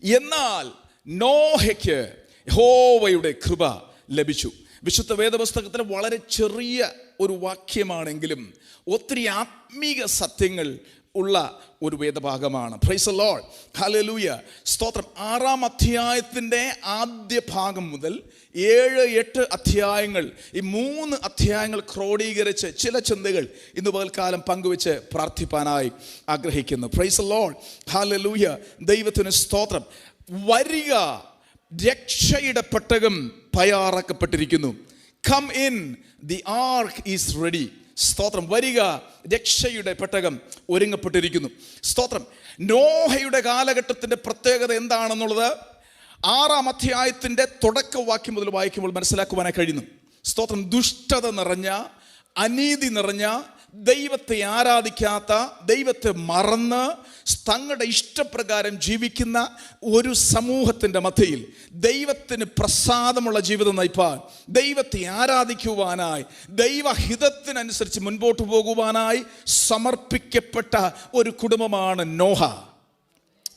എന്നാൽ നോഹയ്ക്ക് യഹോവയുടെ കൃപ ലഭിച്ചു. വിശുദ്ധ വേദപുസ്തകത്തിൽ വളരെ ചെറിയ ഒരു വാക്യമാണെങ്കിലും ഒത്തിരി ആത്മീക സത്യങ്ങൾ ഉള്ള ഒരു വേദഭാഗമാണ്. പ്രൈസ് ദി ലോർഡ്, ഹല്ലേലൂയ, സ്തോത്രം. 6-ാം അധ്യായത്തിൻ്റെ ആദ്യ ഭാഗം മുതൽ 7-8 അധ്യായങ്ങൾ, ഈ 3 അധ്യായങ്ങൾ ക്രോഡീകരിച്ച് ചില ചിന്തകൾ ഇന്ന് പകൽക്കാലം പങ്കുവെച്ച് പ്രാർത്ഥിപ്പാനായി ആഗ്രഹിക്കുന്നു. പ്രൈസ് ദി ലോർഡ്, ഹല്ലേലൂയ, ദൈവത്തിന് സ്തോത്രം. വരിക, രക്ഷയുടെ പെട്ടകം തയ്യാറാക്കപ്പെട്ടിരിക്കുന്നു. Come in, the ark is ready. സ്തോത്രം. വരിക, രക്ഷയുടെ പെട്ടകം ഒരുങ്ങപ്പെട്ടിരിക്കുന്നു. സ്തോത്രം. നോഹയുടെ കാലഘട്ടത്തിൻ്റെ പ്രത്യേകത എന്താണെന്നുള്ളത് 6-ാം അധ്യായത്തിൻ്റെ തുടക്കവാക്യം മുതൽ വായിക്കുമ്പോൾ മനസ്സിലാക്കുവാനായി കഴിയുന്നു. സ്തോത്രം. ദുഷ്ടത നിറഞ്ഞ, അനീതി നിറഞ്ഞ, ദൈവത്തെ ആരാധിക്കാത്ത, ദൈവത്തെ മറന്ന് തങ്ങളുടെ ഇഷ്ടപ്രകാരം ജീവിക്കുന്ന ഒരു സമൂഹത്തിൻ്റെ മധ്യയിൽ ദൈവത്തിന് പ്രസാദമുള്ള ജീവിതം നയിപ്പാൻ, ദൈവത്തെ ആരാധിക്കുവാനായി, ദൈവഹിതത്തിനനുസരിച്ച് മുൻപോട്ട് പോകുവാനായി സമർപ്പിക്കപ്പെട്ട ഒരു കുടുംബമാണ് Noah.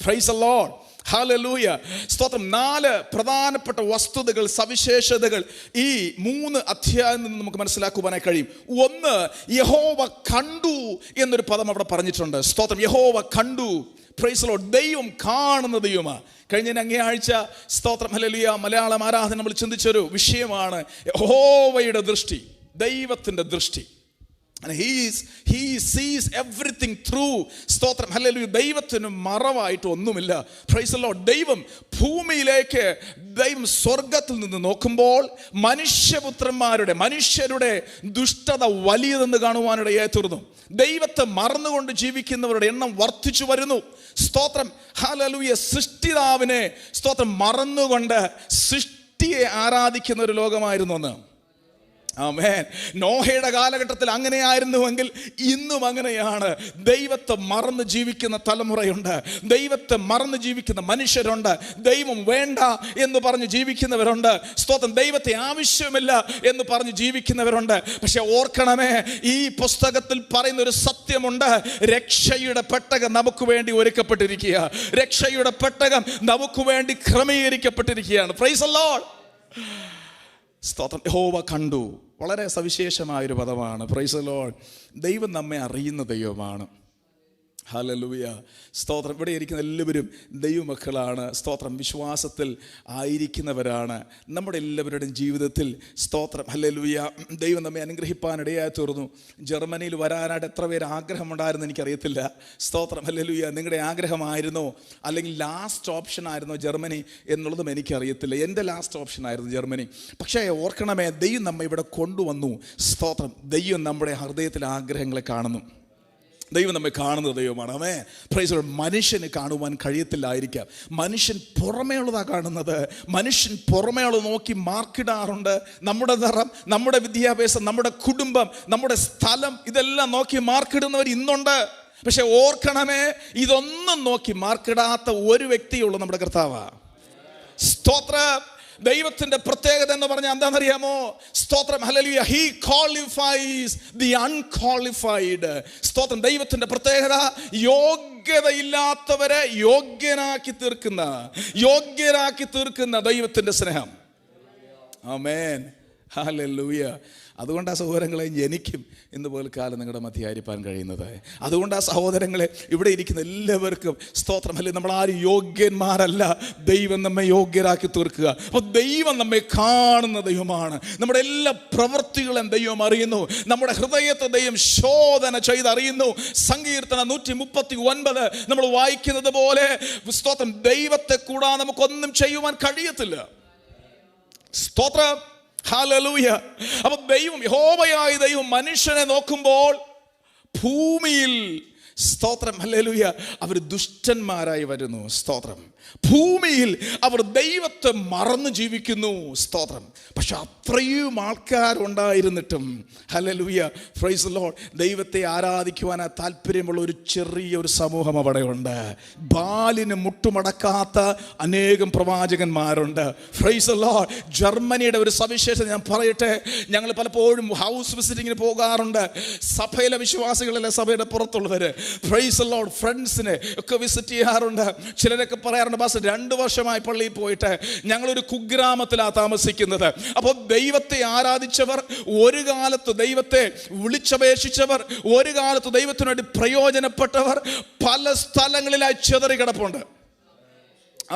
Price the lord, hallelujah, സ്തോത്രം. 4 പ്രധാനപ്പെട്ട വസ്തുതകൾ, സവിശേഷതകൾ ഈ 3 അധ്യായത്തിൽ നിന്ന് നമുക്ക് മനസ്സിലാക്കുവാനായി കഴിയും. ഒന്ന്, യഹോവ കണ്ടു എന്നൊരു പദം അവിടെ പറഞ്ഞിട്ടുണ്ട്. സ്തോത്രം. യഹോവ കണ്ടു. Price the Lord. ദൈവം കാണുന്ന ദൈവമാണ്. കഴിഞ്ഞ അങ്ങേ ആഴ്ച, സ്തോത്രം, ഹല്ലേലൂയ, മലയാളം ആരാധന നമ്മൾ ചിന്തിച്ചൊരു വിഷയമാണ് യഹോവയുടെ ദൃഷ്ടി, ദൈവത്തിൻ്റെ ദൃഷ്ടി. And he sees everything through. സ്തോത്രം, ഹല്ലേലൂയ. ദൈവത്തിന് മറവായിട്ട് ഒന്നുമില്ല. Price the Lord. ദൈവം ഭൂമിയിലേക്ക്, ദൈവം സ്വർഗത്തിൽ നിന്ന് നോക്കുമ്പോൾ മനുഷ്യരുടെ ദുഷ്ടത വലിയതെന്ന് കാണുവാനിടയായി തീർന്നു. ദൈവത്തെ മറന്നുകൊണ്ട് ജീവിക്കുന്നവരുടെ എണ്ണം വർദ്ധിച്ചു വരുന്നു. സ്തോത്രം, ഹല്ലേലൂയ. സൃഷ്ടിതാവിനെ, സ്തോത്രം, മറന്നുകൊണ്ട് സൃഷ്ടിയെ ആരാധിക്കുന്ന ഒരു ലോകമായിരുന്നു അന്ന്. ആമേൻ. നോഹയുടെ കാലഘട്ടത്തിൽ അങ്ങനെയായിരുന്നുവെങ്കിൽ ഇന്നും അങ്ങനെയാണ്. ദൈവത്തെ മറന്ന് ജീവിക്കുന്ന തലമുറയുണ്ട്, ദൈവത്തെ മറന്ന് ജീവിക്കുന്ന മനുഷ്യരുണ്ട്, ദൈവം വേണ്ട എന്ന് പറഞ്ഞ് ജീവിക്കുന്നവരുണ്ട്. സ്തോത്രം. ദൈവത്തെ ആവശ്യമില്ല എന്ന് പറഞ്ഞ് ജീവിക്കുന്നവരുണ്ട്. പക്ഷെ ഓർക്കണമേ, ഈ പുസ്തകത്തിൽ പറയുന്ന ഒരു സത്യമുണ്ട്. രക്ഷയുടെ പെട്ടകം നമുക്ക് വേണ്ടി ഒരുക്കപ്പെട്ടിരിക്കുക, രക്ഷയുടെ പെട്ടകം നമുക്ക് വേണ്ടി ക്രമീകരിക്കപ്പെട്ടിരിക്കുകയാണ്. പ്രൈസ് ദി ലോർഡ്, സ്തോത്രം. യഹോവ കണ്ടു, വളരെ സവിശേഷമായൊരു പദമാണ്. Price the Lord. ദൈവം നമ്മെ അറിയുന്ന ദൈവമാണ്. ഹല്ലേലൂയ, സ്തോത്രം. ഇവിടെ ഇരിക്കുന്ന എല്ലാവരും ദൈവമക്കളാണ്. സ്തോത്രം. വിശ്വാസത്തിൽ ആയിരിക്കുന്നവരാണ്. നമ്മുടെ എല്ലാവരുടെയും ജീവിതത്തിൽ, സ്തോത്രം, ഹല്ലേലൂയ, ദൈവം നമ്മെ അനുഗ്രഹിപ്പാനിടയായി തീർന്നു. ജർമ്മനിയിൽ വരാനായിട്ട് എത്ര പേര് ആഗ്രഹമുണ്ടായിരുന്നു എനിക്കറിയത്തില്ല. സ്തോത്രം, ഹല്ലേലൂയ. നിങ്ങളുടെ ആഗ്രഹമായിരുന്നോ, അല്ലെങ്കിൽ ലാസ്റ്റ് ഓപ്ഷൻ ആയിരുന്നോ ജർമ്മനി എന്നുള്ളതും എനിക്കറിയത്തില്ല. എൻ്റെ ലാസ്റ്റ് ഓപ്ഷൻ ആയിരുന്നു ജർമ്മനി. പക്ഷേ ഓർക്കണമേ, ദൈവം നമ്മെ ഇവിടെ കൊണ്ടുവന്നു. സ്തോത്രം. ദൈവം നമ്മുടെ ഹൃദയത്തിലെ ആഗ്രഹങ്ങളെ കാണുന്നു. ദൈവം നമ്മെ കാണുന്ന ദൈവമാണ്. ആമേൻ. Praise the lord. മനുഷ്യന് കാണുവാൻ കഴിയത്തില്ലായിരിക്കാം. മനുഷ്യൻ പുറമേ ഉള്ളതാണ് കാണുന്നത്. മനുഷ്യൻ പുറമേ ഉള്ളത് നോക്കി മാർക്കിടാറുണ്ട്. നമ്മുടെ നിറം, നമ്മുടെ വിദ്യാഭ്യാസം, നമ്മുടെ കുടുംബം, നമ്മുടെ സ്ഥലം, ഇതെല്ലാം നോക്കി മാർക്കിടുന്നവർ ഇന്നുണ്ട്. പക്ഷെ ഓർക്കണമേ, ഇതൊന്നും നോക്കി മാർക്കിടാത്ത ഒരു വ്യക്തിയുള്ളൂ, നമ്മുടെ കർത്താവാണ്. സ്തോത്രം. ദൈവത്തിന്റെ പ്രത്യേകത എന്ന് പറഞ്ഞാൽ എന്താണെന്നറിയാമോ? സ്തോത്രം, hallelujah. He qualifies the unqualified. സ്തോത്രം. ദൈവത്തിന്റെ പ്രത്യേകത യോഗ്യതയില്ലാത്തവരെ യോഗ്യരാക്കി തീർക്കുന്ന ദൈവത്തിന്റെ സ്നേഹം. ആമേൻ. ഹല്ലേലൂയ. അതുകൊണ്ടാണ് സഹോദരങ്ങളെ എനിക്കും ഇന്ന് പോലെ കാലം നിങ്ങളുടെ മധ്യയായിരിക്കാൻ കഴിയുന്നത്. അതുകൊണ്ടാണ് സഹോദരങ്ങളെ ഇവിടെ ഇരിക്കുന്ന എല്ലാവർക്കും, സ്തോത്രം, അല്ലെ, നമ്മൾ ആരും യോഗ്യന്മാരല്ല. ദൈവം നമ്മെ യോഗ്യരാക്കി തീർക്കുക. അപ്പോൾ ദൈവം നമ്മെ കാണുന്ന ദൈവമാണ്. നമ്മുടെ എല്ലാ പ്രവൃത്തികളും ദൈവം അറിയുന്നു. നമ്മുടെ ഹൃദയത്തെ ദൈവം ശോധന ചെയ്തറിയുന്നു. സങ്കീർത്തനം 139 നമ്മൾ വായിക്കുന്നത് പോലെ, സ്തോത്രം, ദൈവത്തെ കൂടാതെ നമുക്കൊന്നും ചെയ്യുവാൻ കഴിയത്തില്ല. സ്തോത്രം, ഹല്ലേലൂയ. അപ്പോൾ ദൈവം, യഹോവയായ ദൈവം മനുഷ്യനെ നോക്കുമ്പോൾ ഭൂമിയിൽ, സ്തോത്രം, ഹല്ലേലൂയ, അവർ ദുഷ്ടന്മാരായി വരുന്നു. സ്തോത്രം. ഭൂമിയിൽ അവർ ദൈവത്തെ മറന്നു ജീവിക്കുന്നു. സ്തോത്രം. പക്ഷെ അത്രയും ആൾക്കാരുണ്ടായിരുന്നിട്ടും, ഹല്ലേലൂയ, പ്രൈസ് ദി ലോർഡ്, ദൈവത്തെ ആരാധിക്കുവാൻ താല്പര്യമുള്ള ഒരു ചെറിയൊരു സമൂഹം അവിടെയുണ്ട്. ബാലിന് മുട്ടുമടക്കാത്ത അനേകം പ്രവാചകന്മാരുണ്ട്. Price the Lord. ജർമ്മനിയുടെ ഒരു സവിശേഷത ഞാൻ പറയട്ടെ. ഞങ്ങൾ പലപ്പോഴും ഹൗസ് വിസിറ്റിങ്ങിന് പോകാറുണ്ട്. സഭയിലെ വിശ്വാസികളല്ല, സഭയുടെ പുറത്തുള്ളവർ. Price the Lord. ഫ്രണ്ട്സിനെ ഒക്കെ വിസിറ്റ് ചെയ്യാറുണ്ട്. ചിലരൊക്കെ പറയാറുണ്ട്, പാസ്റ്റർ 2 വർഷമായി പള്ളിയിൽ പോയിട്ട് ഞങ്ങളൊരു കുഗ്രാമത്തിലാണ് താമസിക്കുന്നത്. അപ്പോൾ ദൈവത്തെ ആരാധിച്ചവർ, ഒരു കാലത്ത് ദൈവത്തെ വിളിച്ചപേക്ഷിച്ചവർ, ഒരു കാലത്ത് ദൈവത്തിനു വേണ്ടി പ്രയോജനപ്പെട്ടവർ പല സ്ഥലങ്ങളിലായി ചിതറി കിടപ്പുണ്ട്.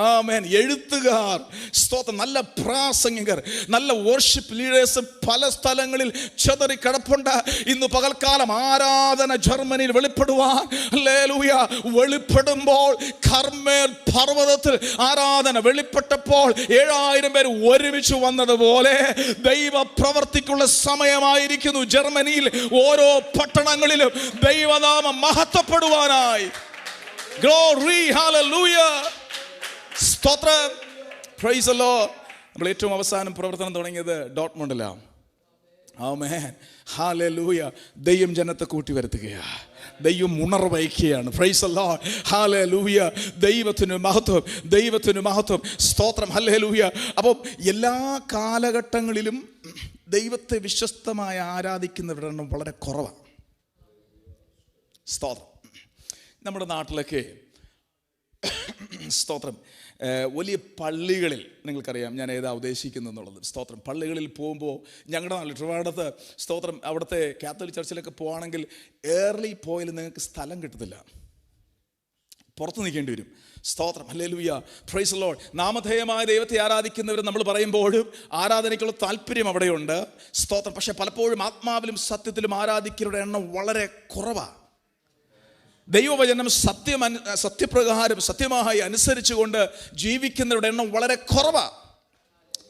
ആമേൻ. എഴുത്തുകാർ, സ്തോത്രം, നല്ല പ്രാസംഗികർ, നല്ല വർഷിപ്പ് ലീഡേഴ്സ് പല സ്ഥലങ്ങളിൽ ചിതറി കിടപ്പുണ്ട്. ഇന്ന് പകൽക്കാലം ആരാധന ജർമ്മനിയിൽ വെളിപ്പെടുവാൻ, ഹല്ലേലൂയ, വെളിപ്പെടുമ്പോൾ കർമ്മേൽ പർവ്വതത്തിൽ ആരാധന വെളിപ്പെട്ടപ്പോൾ 7000 പേര് ഒരുമിച്ച് വന്നതുപോലെ ദൈവ പ്രവർത്തിക്കുള്ള സമയമായിരിക്കുന്നു. ജർമ്മനിയിൽ ഓരോ പട്ടണങ്ങളിലും ദൈവനാമം മഹത്വപ്പെടുവാനായി. ഗ്ലോറി, ഹല്ലേലൂയ, സ്തോത്രം, പ്രൈസ് ദി ലോർഡ്. നമ്മൾ ഏറ്റവും അവസാനം പ്രവർത്തനം തുടങ്ങിയത് ഡോട്ട്മണ്ടിലാണ്. ആമേൻ, ഹല്ലേലൂയ. ദൈവം ജനത്തെ കൂട്ടി വരുത്തുകയാണ്, ദൈവം ഉണർവയ്ക്കുകയാണ്. Praise the lord, hallelujah. ദൈവത്തിന് മഹത്വം, ദൈവത്തിന് മഹത്വം, സ്തോത്രം, ഹല്ലേലൂയ. അപ്പോൾ എല്ലാ കാലഘട്ടങ്ങളിലും ദൈവത്തെ വിശ്വസ്തമായി ആരാധിക്കുന്നവരുടെ എണ്ണം വളരെ കുറവാണ്. സ്തോത്രം. നമ്മുടെ നാട്ടിലൊക്കെ സ്തോത്രം വലിയ പള്ളികളിൽ, നിങ്ങൾക്കറിയാം ഞാൻ ഏതാ ഉദ്ദേശിക്കുന്നതെന്നുള്ളത്. സ്തോത്രം, പള്ളികളിൽ പോകുമ്പോൾ ഞങ്ങളുടെ നാട്ടിൽ ട്രിവാൻഡ്രത്ത് സ്തോത്രം അവിടുത്തെ കാത്തലിക് ചർച്ചിലൊക്കെ പോകുകയാണെങ്കിൽ ഏർലി പോയാൽ നിങ്ങൾക്ക് സ്ഥലം കിട്ടത്തില്ല, പുറത്ത് നിൽക്കേണ്ടി വരും. സ്തോത്രം, ഹല്ലേലൂയ, പ്രൈസ് ദി ലോർഡ്. നാമധേയമായ ദൈവത്തെ ആരാധിക്കുന്നവർ നമ്മൾ പറയുമ്പോഴും ആരാധനയ്ക്കുള്ള താല്പര്യം അവിടെയുണ്ട്. സ്തോത്രം. പക്ഷെ പലപ്പോഴും ആത്മാവിലും സത്യത്തിലും ആരാധിക്കുന്നവരുടെ എണ്ണം വളരെ കുറവാണ്. ദൈവവചനം സത്യപ്രകാരം സത്യമായി അനുസരിച്ചുകൊണ്ട് ജീവിക്കുന്നവരുടെ എണ്ണം വളരെ കുറവാണ്.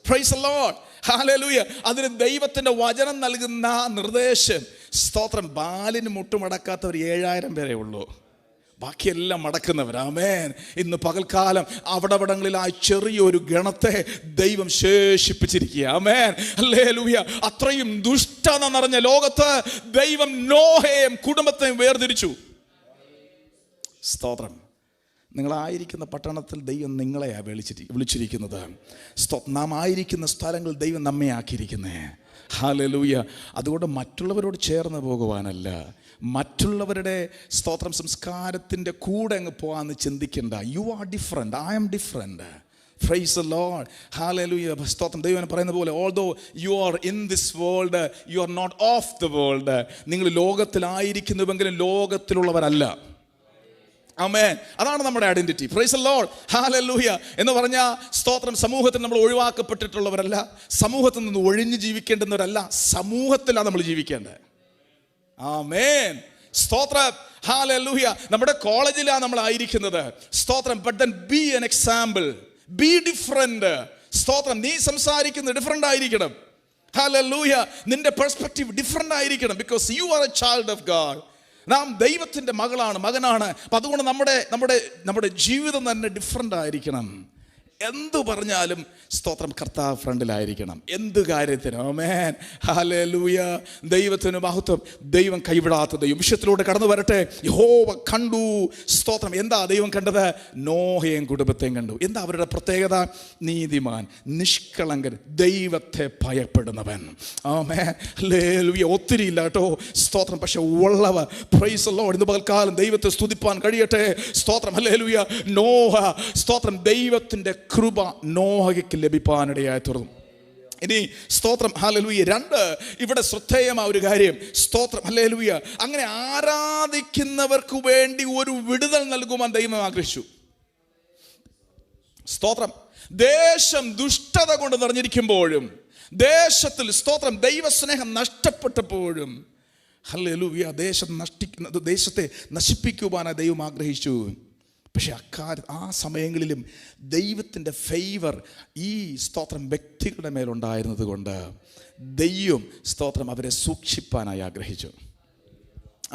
Price the lord, hallelujah. അതിന് ദൈവത്തിൻ്റെ വചനം നൽകുന്ന നിർദ്ദേശം, സ്തോത്രം, ബാലിന് മുട്ടുമടക്കാത്തവർ 7000 പേരേ ഉള്ളൂ, ബാക്കിയെല്ലാം മടക്കുന്നവർ. ആമേൻ. ഇന്ന് പകൽക്കാലം അവിടവിടങ്ങളിലായി ചെറിയൊരു ഗണത്തെ ദൈവം ശേഷിപ്പിച്ചിരിക്കുക. ആമേൻ, ഹല്ലേലൂയ. അത്രയും ദുഷ്ടത നിറഞ്ഞ ലോകത്ത് ദൈവം നോഹയെയും കുടുംബത്തെയും വേർതിരിച്ചു. സ്തോത്രം. നിങ്ങളായിരിക്കുന്ന പട്ടണത്തിൽ ദൈവം നിങ്ങളെയാണ് വിളിച്ചിരിക്കുന്നത്. നാം ആയിരിക്കുന്ന സ്ഥലങ്ങൾ ദൈവം നമ്മെ ആക്കിയിരിക്കുന്നേ. ഹല്ലേലൂയ. അതുകൊണ്ട് മറ്റുള്ളവരോട് ചേർന്ന് പോകുവാനല്ല, മറ്റുള്ളവരുടെ സ്തോത്രം സംസ്കാരത്തിൻ്റെ കൂടെ അങ്ങ് പോകാമെന്ന് ചിന്തിക്കേണ്ട. You are different, I am different. Praise the Lord, hallelujah. സ്തോത്രം. ദൈവം പറയുന്ന പോലെ, although you are in this world, you are not of the world. നിങ്ങൾ ലോകത്തിലായിരിക്കുന്നുവെങ്കിലും ലോകത്തിലുള്ളവരല്ല. ആമേൻ. അതാണ് നമ്മുടെ identity. Price the lord, hallelujah. എന്ന് പറഞ്ഞാൽ സ്തോത്രം, സമൂഹത്തിൽ നമ്മൾ ഒഴിവാക്കപ്പെട്ടിട്ടുള്ളവരല്ല, സമൂഹത്തിൽ നിന്ന് ഒഴിഞ്ഞു ജീവിക്കേണ്ടുന്നവരല്ല, സമൂഹത്തിലാണ് നമ്മൾ ജീവിക്കേണ്ടത്. ആമേൻ, സ്തോത്രം, ഹല്ലേലൂയ. നമ്മുടെ കോളേജിലാണ് നമ്മൾ ആയിരിക്കുന്നത്. സ്തോത്രം. But then B an example, be different. സ്തോത്രം. നീ സംസാരിക്കുന്നത് ഡിഫറെന്റ് ആയിരിക്കണം. ഹല്ലേലൂയ. നിന്റെ പെർസ്പെക്റ്റീവ് ഡിഫറെന്റ് ആയിരിക്കണം. Because you are A child of God. നാം ദൈവത്തിൻ്റെ മകനാണ്. അപ്പം അതുകൊണ്ട് നമ്മുടെ ജീവിതം തന്നെ ഡിഫറെൻ്റ് ആയിരിക്കണം. എന്തു പറഞ്ഞാലും സ്തോത്രം, കർത്താവ് ഫ്രണ്ടിലായിരിക്കണം. എന്ത് കാര്യത്തിനും. ആമേൻ, ഹല്ലേലൂയ. ദൈവത്തിന് മഹത്വം. ദൈവം കൈവിടാത്ത ദൈവം. വിഷയത്തിലൂടെ കടന്നു വരട്ടെ. യഹോവ കണ്ടു. സ്തോത്രം. എന്താ ദൈവം കണ്ടത്? നോഹയെയും കുടുംബത്തെയും കണ്ടു. എന്താ അവരുടെ പ്രത്യേകത? നീതിമാൻ, നിഷ്കളങ്കൻ, ദൈവത്തെ ഭയപ്പെടുന്നവൻ. ആമേൻ, ഹല്ലേലൂയ. ഒത്തിരി ഇല്ല കേട്ടോ, സ്തോത്രം, പക്ഷെ ഉള്ളവ. Price the Lord. ഇന്ന് പകൽക്കാലം ദൈവത്തെ സ്തുതിപ്പാൻ കഴിയട്ടെ. സ്തോത്രം, ഹല്ലേലൂയ. നോഹ, സ്തോത്രം, ദൈവത്തിൻ്റെ കൃപ നോഹയ്ക്ക് ലഭിപ്പാനിടയായി തീർന്നു. ഇനി സ്തോത്രം, ഹല്ലേലൂയ. 2 ഇവിടെ ശ്രദ്ധേയമായ ഒരു കാര്യം. സ്തോത്രം, ഹല്ലേലൂയ. അങ്ങനെ ആരാധിക്കുന്നവർക്ക് വേണ്ടി ഒരു വിടുതൽ നൽകുവാൻ ദൈവം ആഗ്രഹിച്ചു. സ്തോത്രം. ദേശം ദുഷ്ടത കൊണ്ട് നിറഞ്ഞിരിക്കുമ്പോഴും, ദേശത്തിൽ സ്തോത്രം ദൈവസ്നേഹം നഷ്ടപ്പെട്ടപ്പോഴും, ഹല്ലേലൂയ, ദേശത്തെ നശിപ്പിക്കുവാനായി ദൈവം ആഗ്രഹിച്ചു. പക്ഷെ ആ സമയങ്ങളിലും ദൈവത്തിൻ്റെ ഫേവർ ഈ സ്തോത്രം വ്യക്തികളുടെ മേലുണ്ടായിരുന്നത് കൊണ്ട് ദൈവം സ്തോത്രം അവരെ സൂക്ഷിപ്പാനായി ആഗ്രഹിച്ചു.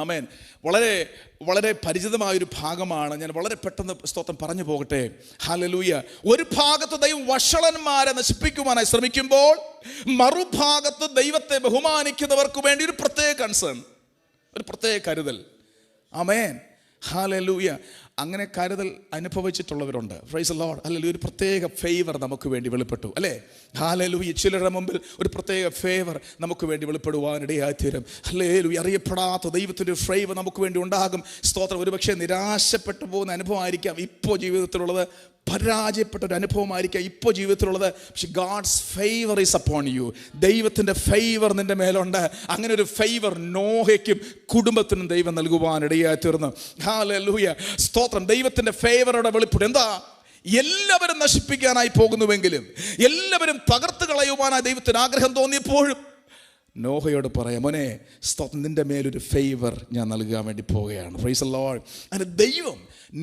ആമേൻ. വളരെ വളരെ പരിചിതമായൊരു ഭാഗമാണ്. ഞാൻ വളരെ പെട്ടെന്ന് സ്തോത്രം പറഞ്ഞു പോകട്ടെ. ഹല്ലേലൂയ. ഒരു ഭാഗത്ത് ദൈവം വഷളന്മാരെ നശിപ്പിക്കുവാനായി ശ്രമിക്കുമ്പോൾ, മറുഭാഗത്ത് ദൈവത്തെ ബഹുമാനിക്കുന്നവർക്ക് വേണ്ടി ഒരു പ്രത്യേക കൺസേൺ, ഒരു പ്രത്യേക കരുതൽ. Amen, hallelujah. അങ്ങനെ കരുതൽ അനുഭവിച്ചിട്ടുള്ളവരുണ്ട്. Praise the lord. ഹല്ലേലൂയ. ഒരു പ്രത്യേക ഫേവർ നമുക്ക് വേണ്ടി വെളിപ്പെട്ടു, അല്ലേ? ഹല്ലേലൂയ. ചിലരുടെ മുമ്പിൽ ഒരു പ്രത്യേക ഫേവർ നമുക്ക് വേണ്ടി വെളിപ്പെടുവാനിടയായിത്തീരും. ഹല്ലേലൂയ. അറിയപ്പെടാത്ത ദൈവത്തിൻ്റെ ഒരു ഫേവർ നമുക്ക് വേണ്ടി ഉണ്ടാകും. സ്തോത്രം. ഒരുപക്ഷെ നിരാശപ്പെട്ടു പോകുന്ന അനുഭവമായിരിക്കാം ഇപ്പോൾ ജീവിതത്തിലുള്ളത്, പരാജയപ്പെട്ട ഒരു അനുഭവമായിരിക്കാം ഇപ്പോൾ ജീവിതത്തിലുള്ളത്. പക്ഷെ God's favour is upon you. ദൈവത്തിൻ്റെ ഫേവർ നിൻ്റെ മേലുണ്ട്. അങ്ങനെ ഒരു ഫേവർ നോഹയ്ക്കും കുടുംബത്തിനും ദൈവം നൽകുവാനിടയായി തീർന്നു. ഹല്ലേലൂയ. സ്തോത്രം. ദൈവത്തിൻ്റെ ഫേവറുടെ വെളിപ്പെടും എന്താ? എല്ലാവരും നശിപ്പിക്കാനായി പോകുന്നുവെങ്കിലും, എല്ലാവരും തകർത്ത് കളയുവാനായി ദൈവത്തിന് ആഗ്രഹം തോന്നിയപ്പോഴും നോഹയോട് പറയാം, മോനെ സ്തോത്രം, നിൻ്റെ മേലൊരു ഫേവർ ഞാൻ നൽകാൻ വേണ്ടി പോവുകയാണ്. Price the Lord. അങ്ങനെ ദൈവം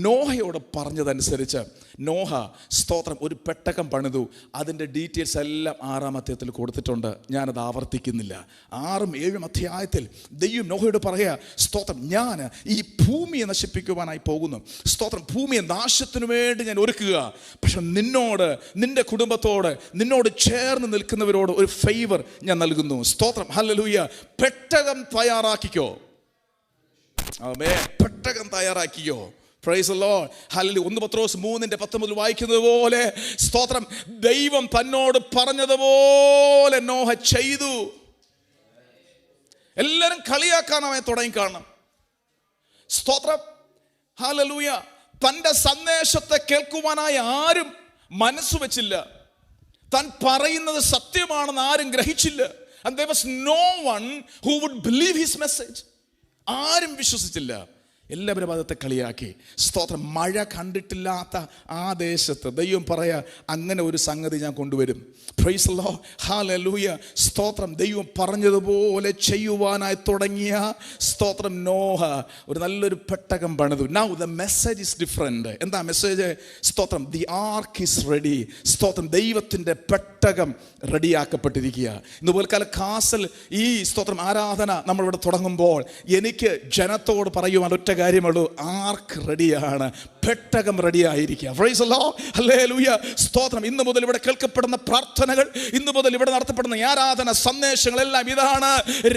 നോഹയോട് പറഞ്ഞതനുസരിച്ച് നോഹ സ്തോത്രം ഒരു പെട്ടകം പണിതു. അതിൻ്റെ ഡീറ്റെയിൽസ് എല്ലാം 6-ാം അധ്യായത്തിൽ കൊടുത്തിട്ടുണ്ട്. ഞാനത് ആവർത്തിക്കുന്നില്ല. 6-ഉം 7-ഉം അധ്യായത്തിൽ ദൈവം നോഹയോട് പറയുക, സ്തോത്രം, ഞാൻ ഈ ഭൂമിയെ നശിപ്പിക്കുവാനായി പോകുന്നു. സ്തോത്രം, ഭൂമിയെ നാശത്തിനു വേണ്ടി ഞാൻ ഒരുക്കുക. പക്ഷെ നിന്നോട്, നിൻ്റെ കുടുംബത്തോട്, നിന്നോട് ചേർന്ന് നിൽക്കുന്നവരോട് ഒരു ഫേവർ ഞാൻ നൽകുന്നു. സ്തോത്രം. ഹല്ലേലൂയ. പെട്ടകം തയ്യാറാക്കിക്കോ. ആമേൻ. പെട്ടകം തയ്യാറാക്കിക്കോ. Praise the lord. ഹല്ലേലൂയ. 1 പത്രോസ് 3:19 വായിക്കുന്നത് പോലെ സ്തോത്രം, ദൈവം തന്നോട് പറഞ്ഞതുപോലെ നോഹ ചെയ്തു. എല്ലാവരും കളിയാക്കാനായി തുടങ്ങി കാണണം. സ്തോത്രം. ഹല്ലേലൂയ. തൻ്റെ സന്ദേശത്തെ കേൾക്കുവാനായി ആരും മനസ്സ് വെച്ചില്ല. താൻ പറയുന്നത് സത്യമാണെന്ന് ആരും ഗ്രഹിച്ചില്ല. And there was no one who would believe his message. ആരും വിശ്വസിച്ചില്ല. എല്ലാവരും മതത്തെ കളിയാക്കി. സ്തോത്രം. മഴ കണ്ടിട്ടില്ലാത്ത ആ ദേശത്ത് ദൈവം പറയാ, അങ്ങനെ ഒരു സംഗതി ഞാൻ കൊണ്ടുവരും. Price the lord. ഹല്ലേലൂയ. സ്തോത്രം. ദൈവം പറഞ്ഞതുപോലെ ചെയ്യുവാനായി തുടങ്ങിയ സ്തോത്രം നോഹ ഒരു നല്ലൊരു പെട്ടകം പണിതു. Now the message is different. എന്താ മെസ്സേജ്? സ്തോത്രം. The ark is ready. സ്തോത്രം. ദൈവത്തിൻ്റെ പെട്ടകം റെഡിയാക്കപ്പെട്ടിരിക്കുക. ഇന്ന് പോൽക്കാലം കാസൽ ഈ സ്തോത്രം ആരാധന നമ്മളിവിടെ തുടങ്ങുമ്പോൾ എനിക്ക് ജനത്തോട് പറയുവാൻ ഒറ്റ കാര്യമുള്ളൂ, ആർക്ക് റെഡിയാണ്, പെട്ടകം റെഡിയായിരിക്കുക. Praise the lord. ഹല്ലേലൂയ. സ്തോത്രം. ഇന്ന് മുതൽ ഇവിടെ കേൾക്കപ്പെടുന്ന പ്രാർത്ഥനകൾ, ഇന്ന് മുതൽ ഇവിടെ നടത്തപ്പെടുന്ന ആരാധന സന്ദേശങ്ങളെല്ലാം ഇതാണ്.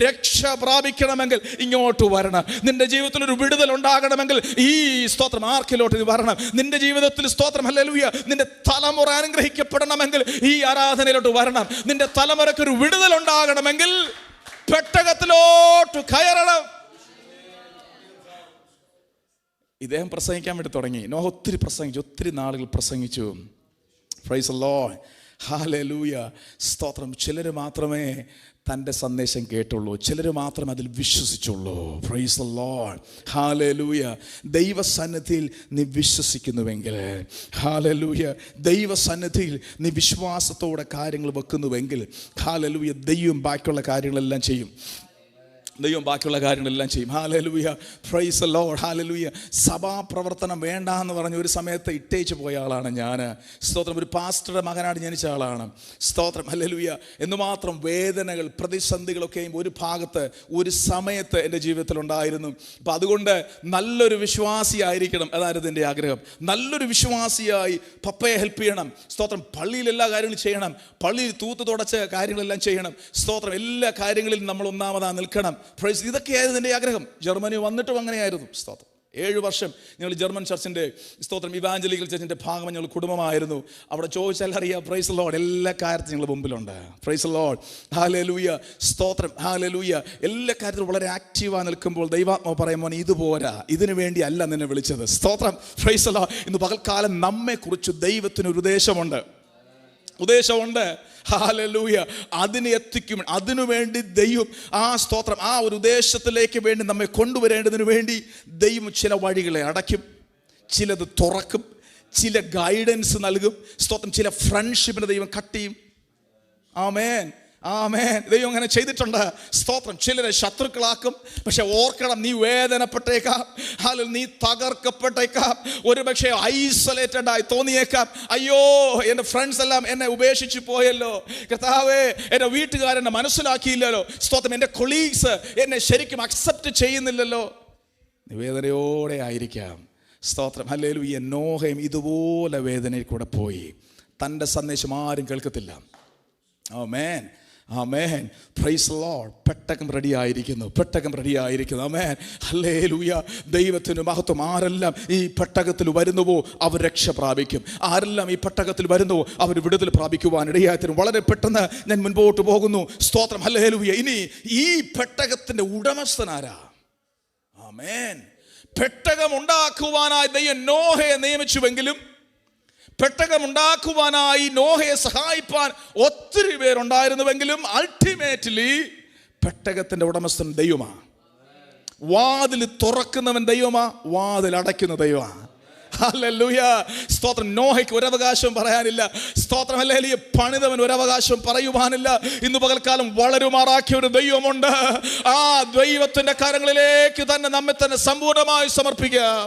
രക്ഷ പ്രാപിക്കണമെങ്കിൽ ഇങ്ങോട്ട് വരണം. നിന്റെ ജീവിതത്തിൽ ഒരു വിടുതൽ ഉണ്ടാകണമെങ്കിൽ ഈ സ്തോത്രം ആർക്കിലോട്ട് വരണം. നിന്റെ ജീവിതത്തിൽ സ്തോത്രം ഹല്ലേലൂയ നിന്റെ തലമുറ അനുഗ്രഹിക്കപ്പെടണമെങ്കിൽ ഈ ആരാധനയിലോട്ട് വരണം. നിന്റെ തലമുറയ്ക്ക് ഒരു വിടുതൽ ഉണ്ടാകണമെങ്കിൽ പെട്ടകത്തിലോട്ട് കയറണം. ഇദ്ദേഹം പ്രസംഗിക്കാൻ വേണ്ടി തുടങ്ങി. നോഹ ഒത്തിരി പ്രസംഗിച്ചു, ഒത്തിരി നാളുകൾ പ്രസംഗിച്ചു. Praise the lord. ഹല്ലേലൂയ. സ്തോത്രം. ചിലർ മാത്രമേ തൻ്റെ സന്ദേശം കേട്ടുള്ളൂ, ചിലർ മാത്രമേ അതിൽ വിശ്വസിച്ചുള്ളൂ. Praise the lord. ഹല്ലേലൂയ. ദൈവസന്നിധിയിൽ നീ വിശ്വസിക്കുന്നുവെങ്കിൽ, ഹല്ലേലൂയ, ദൈവസന്നിധിയിൽ നീ വിശ്വാസത്തോടെ കാര്യങ്ങൾ വെക്കുന്നുവെങ്കിൽ, ഹല്ലേലൂയ, ദൈവം ബാക്കിയുള്ള കാര്യങ്ങളെല്ലാം ചെയ്യും. ദൈവം ബാക്കിയുള്ള കാര്യങ്ങളെല്ലാം ചെയ്യും. Hallelujah. Praise the lord. Hallelujah. സഭാപ്രവർത്തനം വേണ്ട എന്ന് പറഞ്ഞ് ഒരു സമയത്ത് ഇട്ടേച്ച് പോയ ആളാണ് ഞാൻ. സ്തോത്രം. ഒരു പാസ്റ്ററുടെ മകനായിട്ട് ജനിച്ച ആളാണ്. സ്തോത്രം. ഹല്ലേലൂയ. എന്നുമാത്രം വേദനകൾ, പ്രതിസന്ധികളൊക്കെയും ഒരു ഭാഗത്ത് ഒരു സമയത്ത് എൻ്റെ ജീവിതത്തിലുണ്ടായിരുന്നു. അപ്പം അതുകൊണ്ട് നല്ലൊരു വിശ്വാസിയായിരിക്കണം, അതായിരുന്നു എൻ്റെ ആഗ്രഹം. നല്ലൊരു വിശ്വാസിയായി പപ്പയെ ഹെൽപ്പ് ചെയ്യണം. സ്തോത്രം. പള്ളിയിൽ എല്ലാ കാര്യങ്ങളും ചെയ്യണം, പള്ളിയിൽ തൂത്ത് തുടച്ച് കാര്യങ്ങളെല്ലാം ചെയ്യണം. സ്തോത്രം. എല്ലാ കാര്യങ്ങളിലും നമ്മൾ ഒന്നാമതാ നിൽക്കണം. ഇതൊക്കെയായിരുന്നു എൻ്റെ ആഗ്രഹം. ജർമ്മനി വന്നിട്ടും അങ്ങനെയായിരുന്നു. സ്തോത്രം. 7 വർഷം ഞങ്ങൾ ജർമ്മൻ ചർച്ചിൻ്റെ സ്തോത്രം ഇവാഞ്ചലിക്കൽ ചർച്ചിൻ്റെ ഭാഗം ഞങ്ങൾ കുടുംബമായിരുന്നു. അവിടെ ചോദിച്ചാൽ അറിയാം. Price the Lord. എല്ലാ കാര്യത്തിലും ഞങ്ങൾ മുമ്പിലുണ്ട്. Price the lord. ഹല്ലേലൂയ. സ്തോത്രം. ഹല്ലേലൂയ. എല്ലാ കാര്യത്തിലും വളരെ ആക്റ്റീവായി നിൽക്കുമ്പോൾ ദൈവാത്മാവ് പറയും, മോനെ ഇത് പോരാ, ഇതിനു വേണ്ടി അല്ല നിന്നെ വിളിച്ചത്. സ്തോത്രം. Price the Lord. ഇന്ന് പകൽക്കാലം നമ്മെക്കുറിച്ച് ദൈവത്തിനൊരു ഉദ്ദേശമുണ്ട്. ഹല്ലേലൂയ. അതിനെ എത്തിക്കും. അതിനുവേണ്ടി ദൈവം ആ സ്തോത്രം ആ ഒരു ഉദ്ദേശത്തിലേക്ക് വേണ്ടി നമ്മെ കൊണ്ടുവരേണ്ടതിന് വേണ്ടി ദൈവം ചില വഴികളെ അടയ്ക്കും, ചിലത് തുറക്കും, ചില ഗൈഡൻസ് നൽകും. സ്തോത്രം. ചില ഫ്രണ്ട്ഷിപ്പിന് ദൈവം കട്ട് ചെയ്യും. ആമേൻ. ആമേൻ. ദൈവം അങ്ങനെ ചെയ്തിട്ടുണ്ട്. സ്തോത്രം. ചിലരെ ശത്രുക്കളാക്കും. പക്ഷെ ഓർക്കണം, നീ വേദനപ്പെട്ടേക്കാം, അല്ലെങ്കിൽ നീ തകർക്കപ്പെട്ടേക്കാം, ഒരു പക്ഷേ ഐസൊലേറ്റഡ് ആയി തോന്നിയേക്കാം. അയ്യോ, എൻ്റെ ഫ്രണ്ട്സ് എല്ലാം എന്നെ ഉപേക്ഷിച്ച് പോയല്ലോ, കർത്താവേ എൻ്റെ വീട്ടുകാരെന്നെ മനസ്സിലാക്കിയില്ലല്ലോ, സ്തോത്രം, എൻ്റെ കൊളീഗ്സ് എന്നെ ശരിക്കും അക്സെപ്റ്റ് ചെയ്യുന്നില്ലല്ലോ. വേദനയോടെ ആയിരിക്കാം. സ്തോത്രം. ഹല്ലേലൂയ. നോഹയും ഇതുപോലെ വേദനയിൽ കൂടെ പോയി. തൻ്റെ സന്ദേശം ആരും കേൾക്കത്തില്ല. Amen. Amen. Praise the lord. പെട്ടകം റെഡിയായിരിക്കുന്നു, പെട്ടകം റെഡിയായിരിക്കുന്നു. ആമേൻ. ഹല്ലേലൂയ. ദൈവത്തിന് മഹത്വം. ആരെല്ലാം ഈ പെട്ടകത്തിൽ വരുന്നുവോ അവർ രക്ഷ പ്രാപിക്കും. ആരെല്ലാം ഈ പെട്ടകത്തിൽ വരുന്നുവോ അവർ വിടുതൽ പ്രാപിക്കുവാൻ ഇടയായിത്തീരും. വളരെ പെട്ടെന്ന് ഞാൻ മുൻപോട്ട് പോകുന്നു. സ്തോത്രം. ഹല്ലേലൂയ. ഇനി ഈ പെട്ടകത്തിന്റെ ഉടമസ്ഥനാരാ? ആമേൻ. പെട്ടകം ഉണ്ടാക്കുവാനായി ദൈവം നോഹയെ നിയമിച്ചുവെങ്കിലും പെട്ടകമുണ്ടാക്കുവാനായി നോഹയെ സഹായിപ്പാൻ ഒത്തിരി പേരുണ്ടായിരുന്നുവെങ്കിലും അൾട്ടിമേറ്റ്ലി പെട്ടകത്തിന്റെ ഉടമസ്ഥൻ ദൈവമാണ്. വാതിൽ തുറക്കുന്നവൻ ദൈവമാ, വാതിൽ അടയ്ക്കുന്ന ദൈവമാണ്. ഹല്ലേലൂയ. സ്തോത്രം. നോഹയ്ക്ക് ഒരവകാശം പറയാനില്ല. സ്തോത്രം. ഹല്ലേലൂയ. പണിതവൻ ഒരവകാശം പറയുവാനില്ല. ഇന്ന് പകൽക്കാലം വളരുമാറാക്കിയ ഒരു ദൈവമുണ്ട്. ആ ദൈവത്തിന്റെ കരങ്ങളിലേക്ക് തന്നെ നമ്മെ തന്നെ സമ്പൂർണ്ണമായി സമർപ്പിക്കാം.